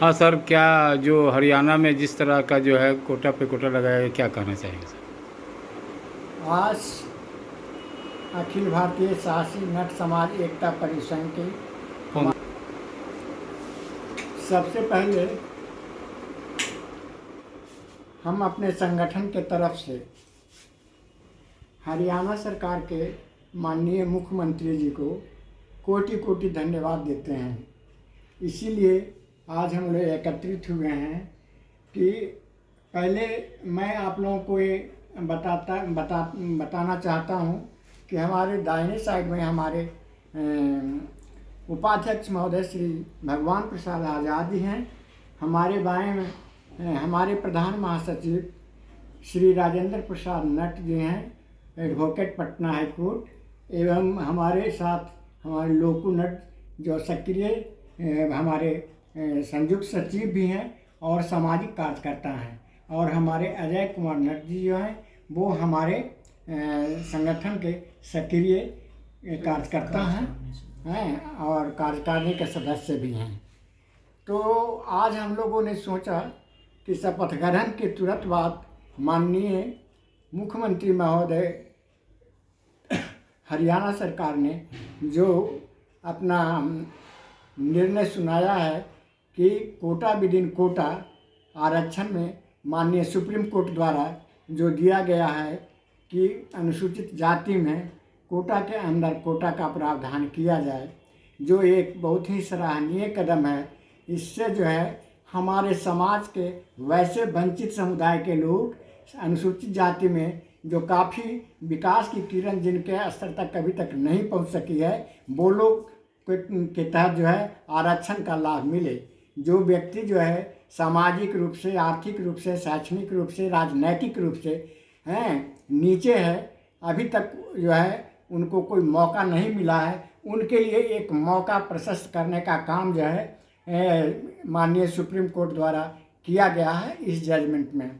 हाँ सर, क्या जो हरियाणा में जिस तरह का जो है कोटा पे कोटा लगाया है, क्या कहना चाहेंगे सर? आज अखिल भारतीय साहसी नट समाज एकता परिसंघ की कौन? सबसे पहले हम अपने संगठन के तरफ से हरियाणा सरकार के माननीय मुख्यमंत्री जी को कोटि कोटि धन्यवाद देते हैं। इसीलिए आज हम लोग एकत्रित हुए हैं कि पहले मैं आप लोगों को ये बताना चाहता हूँ कि हमारे दाहिने साइड में हमारे उपाध्यक्ष महोदय श्री भगवान प्रसाद आज़ाद जी हैं। हमारे बाएं में हमारे प्रधान महासचिव श्री राजेंद्र प्रसाद नट जी हैं, एडवोकेट पटना हाई कोर्ट। एवं हमारे साथ हमारे लोकू नट जो सक्रिय हमारे संयुक्त सचिव भी हैं और सामाजिक कार्यकर्ता हैं। और हमारे अजय कुमार नट जी जो हैं वो हमारे संगठन के सक्रिय कार्यकर्ता हैं और कार्यकारिणी के सदस्य भी हैं। तो आज हम लोगों ने सोचा कि शपथ ग्रहण के तुरंत बाद माननीय मुख्यमंत्री महोदय हरियाणा सरकार ने जो अपना निर्णय सुनाया है कि कोटा विद इन कोटा आरक्षण में माननीय सुप्रीम कोर्ट द्वारा जो दिया गया है कि अनुसूचित जाति में कोटा के अंदर कोटा का प्रावधान किया जाए, जो एक बहुत ही सराहनीय कदम है। इससे जो है हमारे समाज के वैसे वंचित समुदाय के लोग अनुसूचित जाति में जो काफ़ी विकास की किरण जिनके स्तर तक कभी तक नहीं पहुंच सकी है, वो लोग के तहत जो है आरक्षण का लाभ मिले। जो व्यक्ति जो है सामाजिक रूप से, आर्थिक रूप से, शैक्षणिक रूप से, राजनैतिक रूप से नीचे है, अभी तक जो है उनको कोई मौका नहीं मिला है, उनके लिए एक मौका प्रशस्त करने का काम जो है माननीय सुप्रीम कोर्ट द्वारा किया गया है। इस जजमेंट में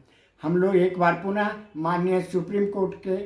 हम लोग एक बार पुनः माननीय सुप्रीम कोर्ट के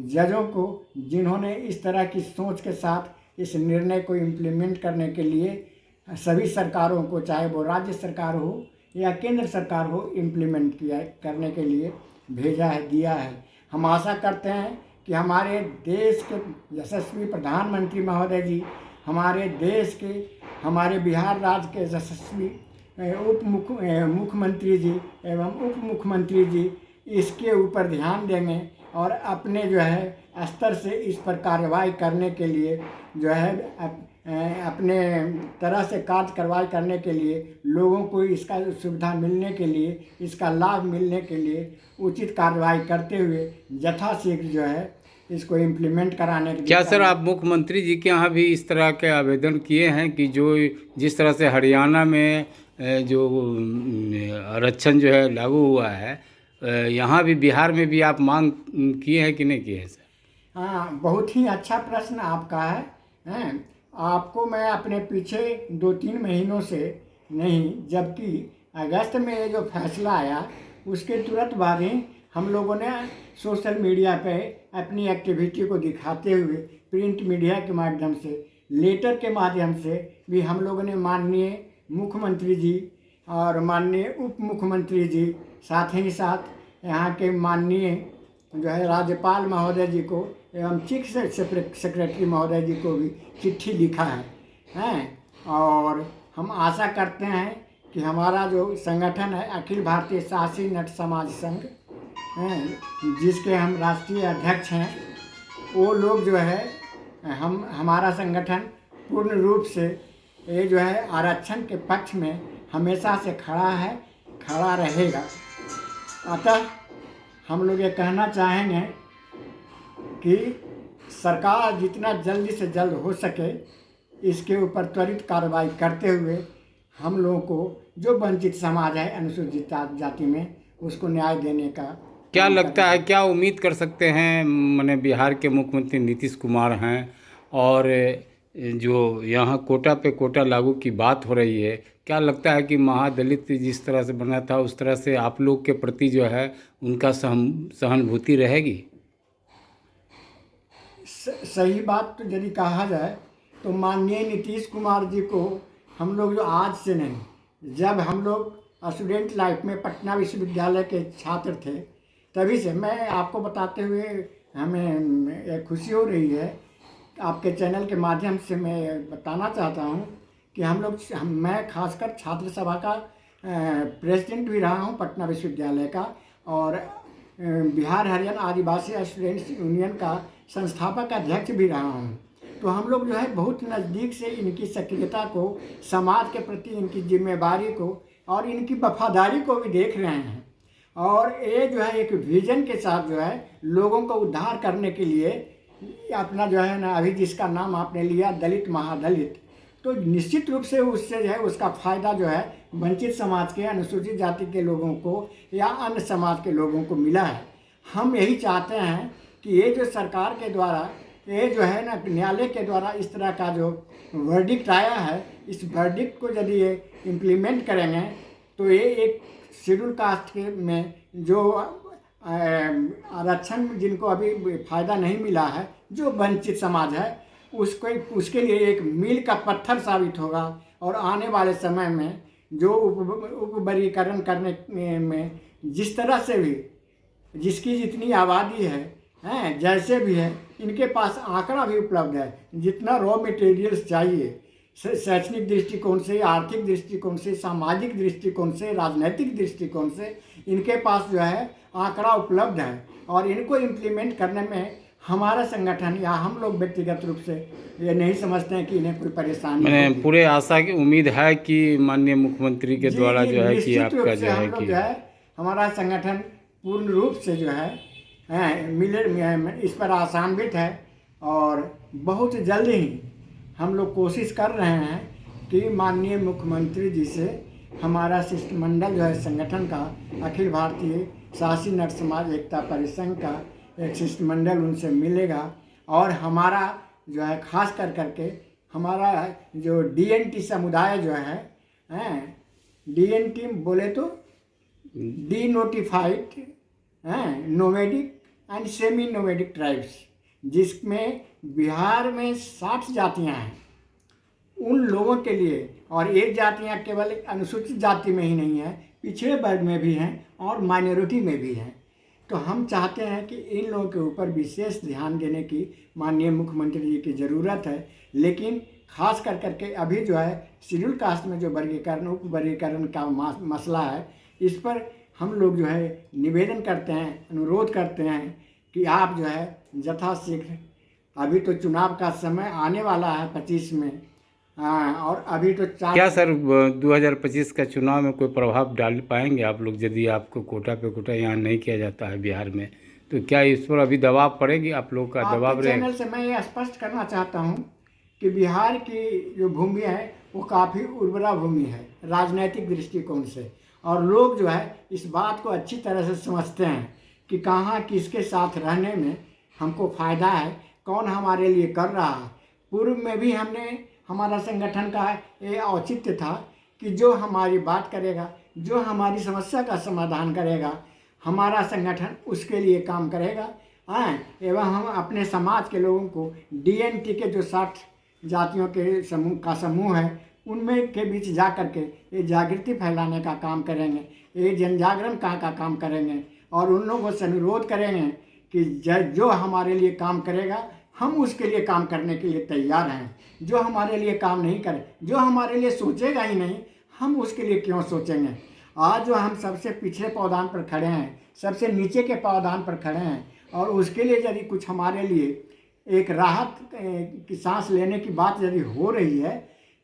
जजों को, जिन्होंने इस तरह की सोच के साथ इस निर्णय को इम्प्लीमेंट करने के लिए सभी सरकारों को, चाहे वो राज्य सरकार हो या केंद्र सरकार हो, इम्प्लीमेंट किया करने के लिए भेजा है, दिया है। हम आशा करते हैं कि हमारे देश के यशस्वी प्रधानमंत्री महोदय जी, हमारे देश के, हमारे बिहार राज्य के यशस्वी मुख्यमंत्री जी एवं उप मुख्यमंत्री जी इसके ऊपर ध्यान देंगे और अपने जो है स्तर से इस पर कार्रवाई करने के लिए जो है अपने तरह से कार्रवाई करने के लिए, लोगों को इसका सुविधा मिलने के लिए, इसका लाभ मिलने के लिए उचित कार्रवाई करते हुए यथाशीघ्र जो है इसको इम्प्लीमेंट कराने के लिए। क्या सर आप मुख्यमंत्री जी के यहाँ भी इस तरह के आवेदन किए हैं कि जो जिस तरह से हरियाणा में जो आरक्षण जो है लागू हुआ है, यहाँ भी बिहार में भी आप मांग किए हैं कि नहीं किए हैं सर? हाँ, बहुत ही अच्छा प्रश्न आपका है। आपको मैं अपने पीछे 2-3 महीनों से नहीं, जबकि अगस्त में ये जो फैसला आया उसके तुरंत बाद ही हम लोगों ने सोशल मीडिया पे अपनी एक्टिविटी को दिखाते हुए प्रिंट मीडिया के माध्यम से, लेटर के माध्यम से भी हम लोगों ने माननीय मुख्यमंत्री जी और माननीय उप मुख्यमंत्री जी, साथ ही साथ यहाँ के माननीय जो है राज्यपाल महोदय जी को एवं चीफ सेक्रेटरी महोदय जी को भी चिट्ठी लिखा है। और हम आशा करते हैं कि हमारा जो संगठन है अखिल भारतीय साहसी नट समाज संघ, जिसके हम राष्ट्रीय अध्यक्ष हैं, वो लोग जो है हमारा संगठन पूर्ण रूप से ये जो है आरक्षण के पक्ष में हमेशा से खड़ा है, खड़ा रहेगा। अतः हम लोग ये कहना चाहेंगे कि सरकार जितना जल्दी से जल्द हो सके इसके ऊपर त्वरित कार्रवाई करते हुए हम लोगों को जो वंचित समाज है अनुसूचित जाति में उसको न्याय देने का क्या लगता है, क्या उम्मीद कर सकते हैं? माने बिहार के मुख्यमंत्री नीतीश कुमार हैं और जो यहाँ कोटा पे कोटा लागू की बात हो रही है, क्या लगता है कि महादलित जिस तरह से बना था उस तरह से आप लोग के प्रति जो है उनका सहानुभूति रहेगी? सही बात तो यदि कहा जाए तो माननीय नीतीश कुमार जी को हम लोग जो आज से नहीं, जब हम लोग स्टूडेंट लाइफ में पटना विश्वविद्यालय के छात्र थे, तभी से मैं आपको बताते हुए हमें एक खुशी हो रही है। आपके चैनल के माध्यम से मैं बताना चाहता हूँ कि मैं खासकर छात्र सभा का प्रेसिडेंट भी रहा हूँ पटना विश्वविद्यालय का, और बिहार हरियाणा आदिवासी स्टूडेंट्स यूनियन का संस्थापक अध्यक्ष भी रहा हूँ। तो हम लोग जो है बहुत नज़दीक से इनकी सक्रियता को, समाज के प्रति इनकी जिम्मेदारी को और इनकी वफादारी को भी देख रहे हैं। और ये जो है एक विजन के साथ जो है लोगों को उद्धार करने के लिए अपना जो है ना, अभी जिसका नाम आपने लिया दलित महादलित, तो निश्चित रूप से उससे जो है उसका फ़ायदा जो है वंचित समाज के, अनुसूचित जाति के लोगों को या अन्य समाज के लोगों को मिला है। हम यही चाहते हैं कि ये जो सरकार के द्वारा, ये जो है ना न्यायालय के द्वारा इस तरह का जो वर्डिक्ट आया है, इस वर्डिक्ट को यदि ये इम्प्लीमेंट करेंगे तो ये एक शेड्यूल कास्ट के में जो आरक्षण जिनको अभी फ़ायदा नहीं मिला है, जो वंचित समाज है, उसके लिए एक मील का पत्थर साबित होगा। और आने वाले समय में जो उपवर्गीकरण करने में जिस तरह से भी जिसकी जितनी आबादी है जैसे भी है, इनके पास आंकड़ा भी उपलब्ध है, जितना रॉ मटेरियल्स चाहिए शैक्षणिक दृष्टिकोण से, आर्थिक दृष्टिकोण से, सामाजिक दृष्टिकोण से, राजनीतिक दृष्टिकोण से इनके पास जो है आंकड़ा उपलब्ध है। और इनको इम्प्लीमेंट करने में हमारा संगठन या हम लोग व्यक्तिगत रूप से ये नहीं समझते हैं कि इन्हें कोई परेशानी मैंने होगी। पूरे आशा की उम्मीद है कि माननीय मुख्यमंत्री के द्वारा जो है कि निश्चित आपका रूप जो से है हम लोग कि जो है हमारा संगठन पूर्ण रूप से जो है मिले इस पर आशान्वित है। और बहुत जल्द ही हम लोग कोशिश कर रहे हैं कि माननीय मुख्यमंत्री जी से हमारा शिष्टमंडल जो है संगठन का, अखिल भारतीय शासी नर समाज एकता परिसंघ का एक शिष्टमंडल उनसे मिलेगा। और हमारा जो है खास करके हमारा जो डीएनटी समुदाय जो है, डीएनटी बोले तो D notified nomadic and semi nomadic tribes, जिसमें बिहार में 60 जातियां हैं, उन लोगों के लिए। और एक जातियां केवल अनुसूचित जाति में ही नहीं है, पिछड़े वर्ग में भी हैं और माइनॉरिटी में भी हैं। तो हम चाहते हैं कि इन लोगों के ऊपर विशेष ध्यान देने की माननीय मुख्यमंत्री जी की ज़रूरत है। लेकिन खास करके अभी जो है शेड्यूल कास्ट में जो वर्गीकरण, उप वर्गीकरण का मसला है, इस पर हम लोग जो है निवेदन करते हैं, अनुरोध करते हैं कि आप जो है यथाशीघ्र, अभी तो चुनाव का समय आने वाला है 25 में, और अभी तो क्या सर 2025 का चुनाव में कोई प्रभाव डाल पाएंगे आप लोग यदि आपको कोटा पे कोटा यहाँ नहीं किया जाता है बिहार में, तो क्या इस पर अभी दबाव पड़ेगी, आप लोग का दबाव आपके रहेगा? चैनल से मैं ये स्पष्ट करना चाहता हूँ कि बिहार की जो भूमि है वो काफ़ी उर्वरा भूमि है राजनीतिक दृष्टिकोण से। और लोग जो है इस बात को अच्छी तरह से समझते हैं कि कहाँ किसके साथ रहने में हमको फ़ायदा है, कौन हमारे लिए कर रहा है। पूर्व में भी हमारा संगठन का ये औचित्य था कि जो हमारी बात करेगा, जो हमारी समस्या का समाधान करेगा, हमारा संगठन उसके लिए काम करेगा। एवं हम अपने समाज के लोगों को डीएनटी के जो 60 जातियों के समूह है, उनमें के बीच जा कर के ये जागृति फैलाने का काम करेंगे, ये जन जागरण का काम करेंगे। और उन लोगों से अनुरोध करेंगे कि जो हमारे लिए काम करेगा, हम उसके लिए काम करने के लिए तैयार हैं। जो हमारे लिए काम नहीं करे, जो हमारे लिए सोचेगा ही नहीं, हम उसके लिए क्यों सोचेंगे। आज जो हम सबसे पिछड़े पावदान पर खड़े हैं, सबसे नीचे के पावदान पर खड़े हैं, और उसके लिए यदि कुछ हमारे लिए एक राहत की सांस लेने की बात यदि हो रही है,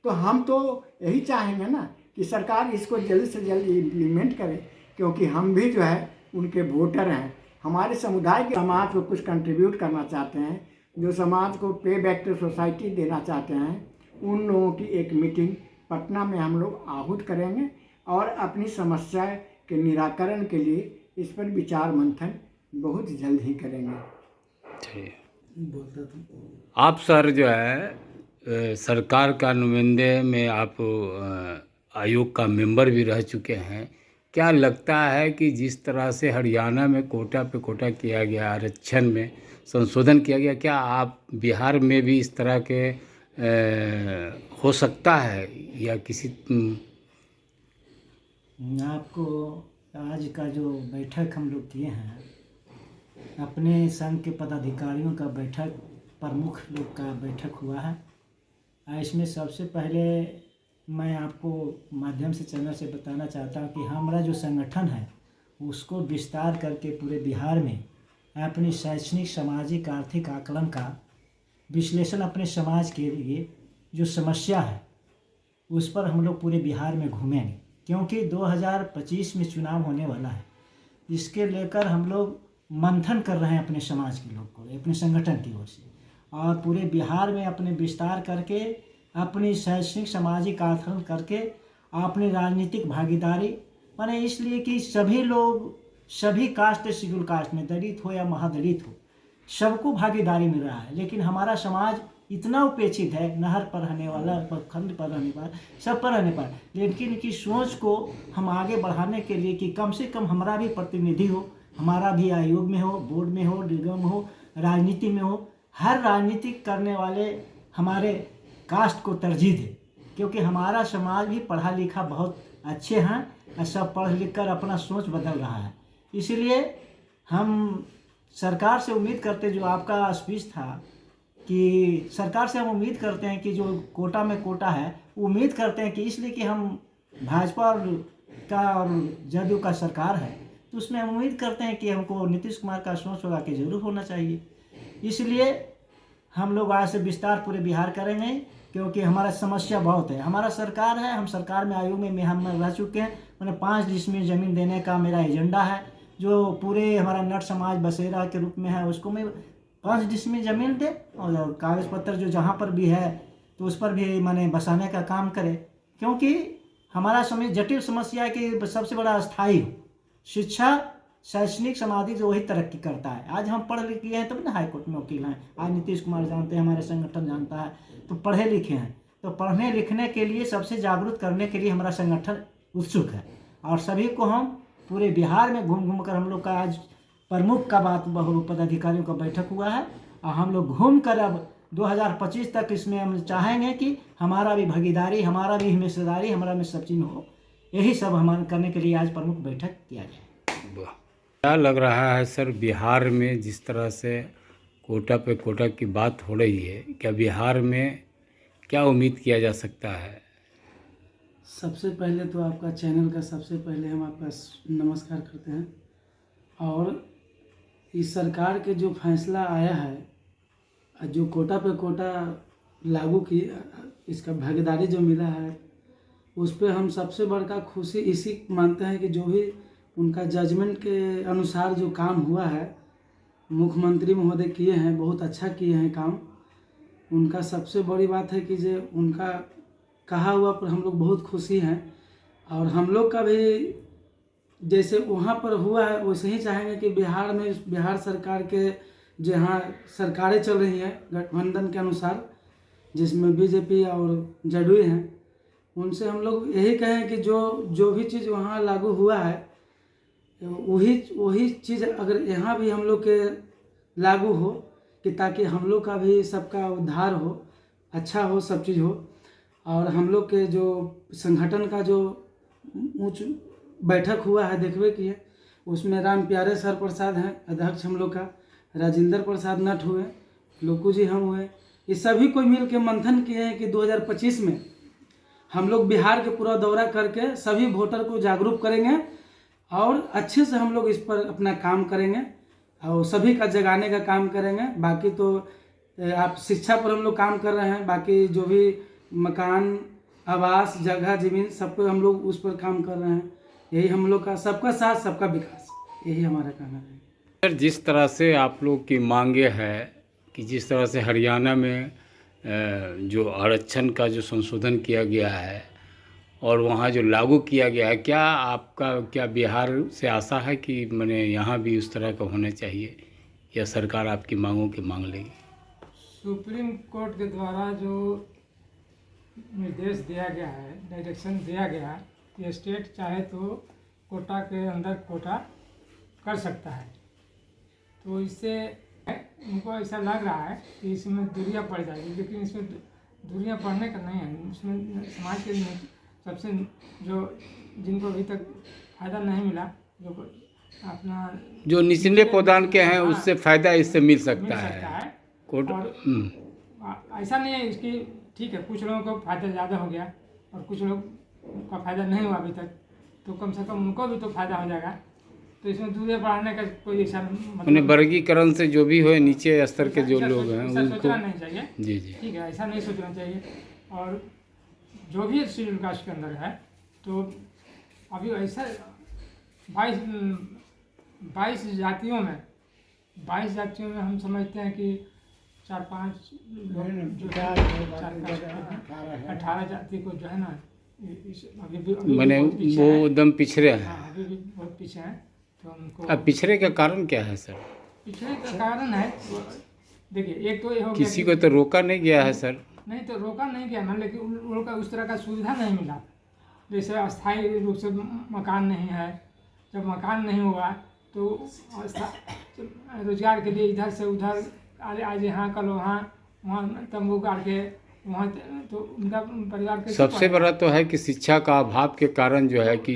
तो हम तो यही चाहेंगे ना कि सरकार इसको जल्द से जल्द इम्प्लीमेंट करे, क्योंकि हम भी जो है उनके वोटर हैं। हमारे समुदाय के समाज को कुछ कंट्रीब्यूट करना चाहते हैं, जो समाज को पे बैक टू सोसाइटी देना चाहते हैं, उन लोगों की एक मीटिंग पटना में हम लोग आहूत करेंगे और अपनी समस्या के निराकरण के लिए इस पर विचार मंथन बहुत जल्द ही करेंगे। ठीक। आप सर जो है सरकार का नुमाइंदे में आप आयोग का मेंबर भी रह चुके हैं। क्या लगता है कि जिस तरह से हरियाणा में कोटा पे कोटा किया गया, आरक्षण में संशोधन किया गया, क्या आप बिहार में भी इस तरह के हो सकता है या किसी आपको आज का जो बैठक हम लोग किए हैं, अपने संघ के पदाधिकारियों का बैठक, प्रमुख लोग का बैठक हुआ है। इसमें सबसे पहले मैं आपको माध्यम से चैनल से बताना चाहता हूँ कि हमारा जो संगठन है उसको विस्तार करके पूरे बिहार में अपनी शैक्षणिक, सामाजिक, आर्थिक आकलन का विश्लेषण, अपने समाज के लिए जो समस्या है उस पर हम लोग पूरे बिहार में घूमेंगे, क्योंकि 2025 में चुनाव होने वाला है। इसके लेकर हम लोग मंथन कर रहे हैं अपने समाज के लोग को, अपने संगठन की ओर से, और पूरे बिहार में अपने विस्तार करके, अपनी शैक्षणिक, सामाजिक आकलन करके, अपनी राजनीतिक भागीदारी माने, इसलिए कि सभी लोग, सभी कास्ट, शेड्यूल कास्ट में, दलित हो या महादलित हो, सबको भागीदारी मिल रहा है। लेकिन हमारा समाज इतना उपेक्षित है, नहर पर रहने वाला, खंड पर रहने वाला, सब पर रहने पर, लेकिन इनकी सोच को हम आगे बढ़ाने के लिए कि कम से कम हमारा भी प्रतिनिधि हो, हमारा भी आयोग में हो, बोर्ड में हो, निगम में हो, राजनीति में हो, हर राजनीतिक करने वाले हमारे कास्ट को तरजीह दे, क्योंकि हमारा समाज भी पढ़ा लिखा बहुत अच्छे हैं और सब पढ़ लिख कर अपना सोच बदल रहा है। इसलिए हम सरकार से उम्मीद करते, जो आपका स्पीच था कि सरकार से हम उम्मीद करते हैं कि जो कोटा में कोटा है, उम्मीद करते हैं कि इसलिए कि हम भाजपा का और जदयू का सरकार है, तो उसमें हम उम्मीद करते हैं कि हमको नीतीश कुमार का सोच होगा कि जरूर होना चाहिए। इसलिए हम लोग आज से विस्तार पूरे बिहार करेंगे, क्योंकि हमारा समस्या बहुत है। हमारा सरकार है, हम सरकार में, आयोग में हम रह चुके हैं। मैंने 5 डिसमिल ज़मीन देने का मेरा एजेंडा है, जो पूरे हमारा नट समाज बसेरा के रूप में है, उसको मैं 5 डिसमिल ज़मीन दे, और कागज़ पत्र जो जहाँ पर भी है तो उस पर भी मैंने बसाने का काम करे, क्योंकि हमारा समय जटिल समस्या है कि सबसे बड़ा स्थायी हो। शिक्षा, शैक्षणिक, सामाजिक जो वही तरक्की करता है। आज हम पढ़ लिखे हैं तब ना हाई कोर्ट में वकील हैं। आज नीतीश कुमार जानते हैं, हमारे संगठन जानता है, तो पढ़े लिखे हैं। तो पढ़ने लिखने के लिए, सबसे जागरूक करने के लिए हमारा संगठन उत्सुक है, और सभी को हम पूरे बिहार में घूम घूम कर, हम लोग का आज प्रमुख का बात, पदाधिकारियों का बैठक हुआ है, और हम लोग घूम कर अब 2025 तक इसमें हम चाहेंगे कि हमारा भी भागीदारी, हमारा भी हिस्सेदारी, हमारा में सब चीज़ हो। यही सब हमारे करने के लिए आज प्रमुख बैठक किया गया। क्या लग रहा है सर, बिहार में जिस तरह से कोटा पे कोटा की बात हो रही है, क्या बिहार में क्या उम्मीद किया जा सकता है? सबसे पहले तो आपका चैनल का सबसे पहले हम आपका नमस्कार करते हैं, और इस सरकार के जो फैसला आया है, जो कोटा पे कोटा लागू की, इसका भागीदारी जो मिला है, उस पर हम सबसे बड़का खुशी इसी मानते हैं कि जो भी उनका जजमेंट के अनुसार जो काम हुआ है, मुख्यमंत्री महोदय किए हैं, बहुत अच्छा किए हैं काम। उनका सबसे बड़ी बात है कि जो उनका कहा हुआ पर हम लोग बहुत खुशी हैं, और हम लोग का भी जैसे वहाँ पर हुआ है वैसे ही चाहेंगे कि बिहार में, बिहार सरकार के जहाँ सरकारें चल रही हैं गठबंधन के अनुसार, जिसमें बीजेपी और जदयू हैं, उनसे हम लोग यही कहें कि जो भी चीज़ वहाँ लागू हुआ है, वही चीज़ अगर यहाँ भी हम लोग के लागू हो, कि ताकि हम लोग का भी, सबका उद्धार हो, अच्छा हो, सब चीज़ हो। और हम लोग के जो संगठन का जो ऊंच बैठक हुआ है, देखबे की है, उसमें राम प्यारे सर प्रसाद हैं अध्यक्ष हम लोग का, राजेंद्र प्रसाद नट हुए, लोकू जी हम हुए, ये सभी को मिल के मंथन किए हैं कि 2025 में हम लोग बिहार के पूरा दौरा करके सभी वोटर को जागरूक करेंगे, और अच्छे से हम लोग इस पर अपना काम करेंगे, और सभी का जगाने का काम करेंगे। बाकी तो आप शिक्षा पर हम लोग काम कर रहे हैं, बाकी जो भी मकान, आवास, जगह, ज़मीन, सब पे हम लोग उस पर काम कर रहे हैं। यही हम लोग का, सबका साथ सबका विकास, यही हमारा कहना है। सर, जिस तरह से आप लोग की मांगे है कि जिस तरह से हरियाणा में जो आरक्षण का जो संशोधन किया गया है और वहाँ जो लागू किया गया है, क्या आपका, क्या बिहार से आशा है कि मैंने यहाँ भी उस तरह का होना चाहिए, या सरकार आपकी मांगों की मांग लेगी? सुप्रीम कोर्ट के द्वारा जो निर्देश दिया गया है, डायरेक्शन दिया गया है कि स्टेट चाहे तो कोटा के अंदर कोटा कर सकता है, तो इससे उनको ऐसा लग रहा है कि इसमें दूरियां पड़ जाएगी, लेकिन इसमें दूरियां पड़ने का नहीं है। इसमें समाज के सबसे जो जिनको अभी तक फ़ायदा नहीं मिला, जो अपना जो निचले पौधान के हैं उससे फायदा इससे मिल सकता मिल है। सकता है। कोट और ऐसा नहीं है इसकी, ठीक है, कुछ लोगों को फ़ायदा ज़्यादा हो गया और कुछ लोग का फ़ायदा नहीं हुआ अभी तक, तो कम से कम उनको भी तो फ़ायदा हो जाएगा। तो इसमें दूरियां बढ़ाने का कोई ऐसा उन्हें वर्गीकरण से जो भी हो नीचे स्तर के जो ऐसा लोग हैं ऐसा उनको, सोचना नहीं चाहिए। जी जी, ठीक है, ऐसा नहीं सोचना चाहिए। और जो भी शेड्यूल कास्ट के अंदर है, तो अभी ऐसा 22 जातियों में 22 जातियों में हम समझते हैं कि 4-5 जो 18 जाति को जो है ना, अभी भी मैंने बहुत पीछे वो हैं। एकदम पिछड़े हैं। हाँ, अभी भी बहुत पीछे हैं। तो उनको अब पिछड़े का कारण क्या है सर? पिछड़े का कारण है, देखिए, एक तो ये हो गया किसी को तो रोका नहीं गया है सर। नहीं तो रोका नहीं गया ना, लेकिन उन लोगों का उस तरह का सुविधा नहीं मिला। जैसे अस्थायी रूप से मकान नहीं है, जब मकान नहीं हुआ तो रोजगार के लिए इधर से उधर, आज यहाँ कल वहाँ तंबू गाड़ के वहाँ, तो उनका परिवार के सबसे बड़ा तो है कि शिक्षा का अभाव के कारण जो है कि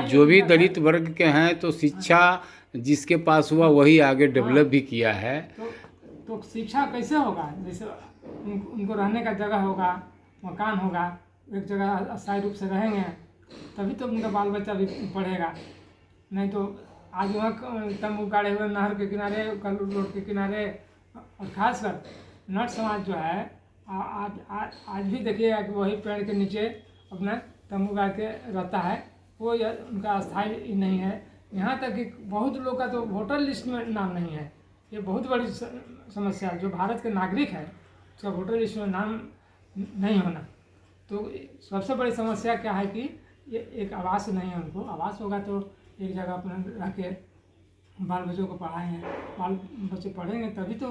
जो भी दलित वर्ग के हैं तो शिक्षा जिसके पास हुआ वही आगे डेवलप भी किया है। तो शिक्षा कैसे होगा? जैसे उनको रहने का जगह होगा, मकान होगा, एक जगह अस्थायी रूप से रहेंगे, तभी तो उनका बाल बच्चा भी पढ़ेगा। नहीं तो आज वहाँ तंबू गाड़े हुए नहर के किनारे, कल रोड के किनारे, और खासकर नट समाज जो है आज भी देखिएगा कि वही पेड़ के नीचे अपना तंबू गाड़ के रहता है, वो उनका अस्थायी नहीं है। यहाँ तक कि बहुत लोग का तो वोटर लिस्ट में नाम नहीं है। ये बहुत बड़ी समस्या है। जो भारत के नागरिक है उसका वोटर लिस्ट में नाम नहीं होना, तो सबसे बड़ी समस्या क्या है कि ये एक आवास नहीं है। उनको आवास होगा तो एक जगह अपना रह के बाल बच्चों को पढ़ाएंगे, बाल बच्चे पढ़ेंगे तभी तो